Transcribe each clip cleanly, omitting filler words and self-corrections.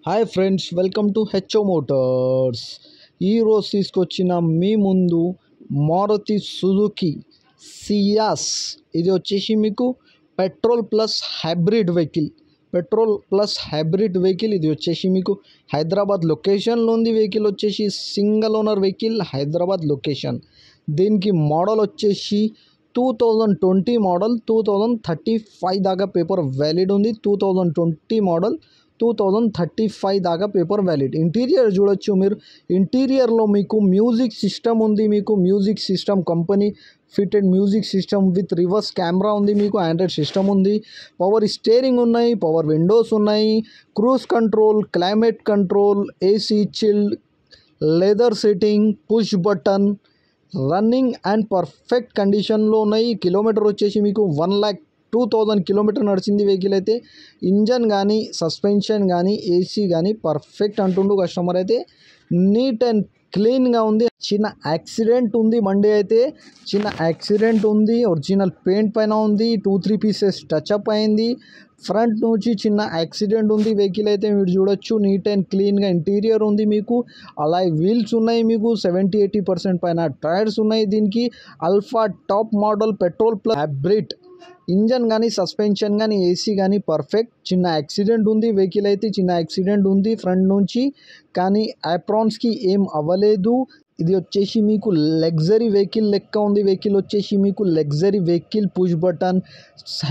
Hi friends, welcome to HO Motors. ఈరోజు తీసుకొచ్చిన మీ ముందు మారుతి సుజుకి సియాస్. ఇది వచ్చేసి మీకు పెట్రోల్ ప్లస్ హైబ్రిడ్ వెహికల్. ఇది వచ్చేసి మీకు హైదరాబాద్ లొకేషన్లో ఉంది. వెహికల్ వచ్చేసి single owner vehicle, Hyderabad location. దీనికి మోడల్ వచ్చేసి 2020 మోడల్, 2035 దాకా పేపర్ వ్యాలిడ్ ఉంది. 2020 మోడల్, 2035 దాకా పేపర్ వ్యాలిడ్. ఇంటీరియర్ చూడొచ్చు మీరు. ఇంటీరియర్లో మీకు మ్యూజిక్ సిస్టమ్ ఉంది. Music system company fitted music system with reverse camera ఉంది. మీకు ఆండ్రాయిడ్ సిస్టమ్ ఉంది. పవర్ స్టీరింగ్ ఉన్నాయి, పవర్ విండోస్ ఉన్నాయి, cruise control, climate control, AC chilled, leather sitting, push button, running and perfect కండిషన్లో ఉన్నాయి. కిలోమీటర్ వచ్చేసి మీకు 1,02,000 కిలోమీటర్ నడిచింది వెహికల్ అయితే. ఇంజన్ కానీ, సస్పెన్షన్ కానీ, ఏసీ కానీ పర్ఫెక్ట్ అంటుండు కస్టమర్ అయితే. నీట్ అండ్ క్లీన్గా ఉంది. చిన్న యాక్సిడెంట్ ఉంది బండి అయితే, చిన్న యాక్సిడెంట్ ఉంది. ఒరిజినల్ పెయింట్ పైన ఉంది. 2-3 పీసెస్ టచ్అప్ అయింది. ఫ్రంట్ నుంచి చిన్న యాక్సిడెంట్ ఉంది వెహికల్ అయితే మీరు చూడొచ్చు. నీట్ అండ్ క్లీన్గా ఇంటీరియర్ ఉంది. మీకు అలాయ్ వీల్స్ ఉన్నాయి. మీకు 70-80% పైన టైర్స్ ఉన్నాయి. దీనికి alpha top model petrol plus hybrid. Engine కానీ, సస్పెన్షన్ కానీ, ఏసీ కానీ పర్ఫెక్ట్. చిన్న యాక్సిడెంట్ ఉంది వెహికల్ అయితే, చిన్న యాక్సిడెంట్ ఉంది ఫ్రంట్ నుంచి, కానీ అప్రాన్స్కి ఏం అవ్వలేదు. ఇది వచ్చేసి మీకు లగ్జరీ వెహికల్ లెక్క ఉంది. వెహికల్ వచ్చేసి మీకు luxury vehicle, push button,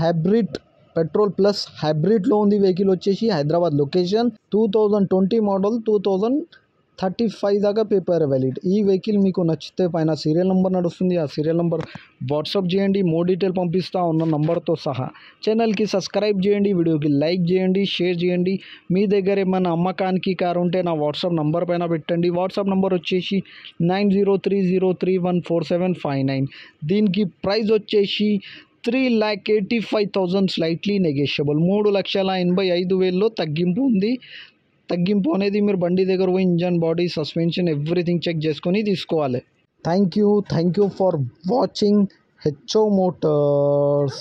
hybrid, petrol plus హైబ్రిడ్లో ఉంది. వెహికల్ వచ్చేసి హైదరాబాద్ లొకేషన్. 2020 మోడల్, 2035 దాకా పేపర్ వ్యాలిడ్. ఈ వెహికల్ మీకు నచ్చితే పైన సీరియల్ నెంబర్ నడుస్తుంది. ఆ సీరియల్ నెంబర్ వాట్సాప్ చేయండి. మోర్ డీటెయిల్ పంపిస్తా ఉన్న నంబర్తో సహా. ఛానల్కి సబ్స్క్రైబ్ చేయండి, వీడియోకి లైక్ చేయండి, షేర్ చేయండి. మీ దగ్గర ఏమైనా అమ్మకానికి కారు ఉంటే నా వాట్సాప్ నంబర్ పైన పెట్టండి. వాట్సాప్ నంబర్ వచ్చేసి 9030314759. దీనికి ప్రైస్ వచ్చేసి 3,85,000 స్లైట్లీ నెగోషియబుల్. 3,85,000లో తగ్గింపు ఉంది. తగ్గింపు అనేది మీరు బండి దగ్గర పోయి engine, body, suspension everything check చేసుకొని తీసుకోవాలి. Thank you for watching HO Motors.